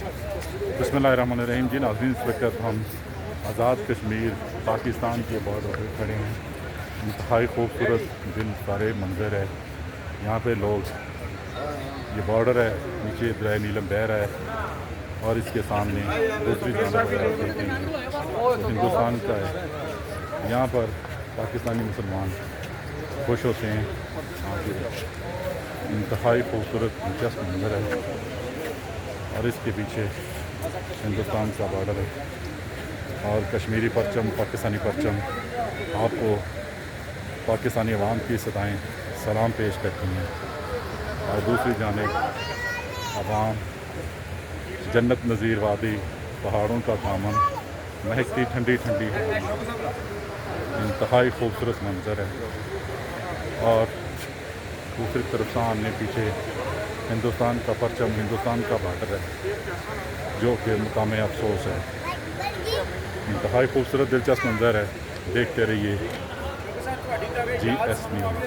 बिस्मिल्लाहिर्रहमानिर्रहीम जी। नाज़रीन, इस वक्त हम आज़ाद कश्मीर पाकिस्तान के बॉर्डर पर खड़े हैं। इंतहाई खूबसूरत दिल सारे मंजर है। यहाँ पे लोग, ये बॉर्डर है, नीचे दरिया नीलम बह रहा है और इसके सामने दूसरी जानब अगर आप देखेंगे तो हिंदुस्तान का है। यहाँ पर पाकिस्तानी मुसलमान खुश होते हैं। यहाँ पे इंतहाई खूबसूरत दिलचस्प मंजर है और इसके पीछे हिंदुस्तान का बॉर्डर है और कश्मीरी परचम, पाकिस्तानी परचम आपको पाकिस्तानी अवाम की सदाएँ सलाम पेश करती हैं और दूसरी जानिब अवाम जन्नत नज़ीर वादी, पहाड़ों का दामन, महकती ठंडी ठंडी हवा, इंतहाई खूबसूरत मंजर है। और दूसरी तरफ सामने पीछे हिंदुस्तान का परचम, हिंदुस्तान का बॉर्डर है जो कि मुकाम अफसोस है। इंतहाई खूबसूरत दिलचस्प मंजर है। देखते रहिए GS न्यूज़।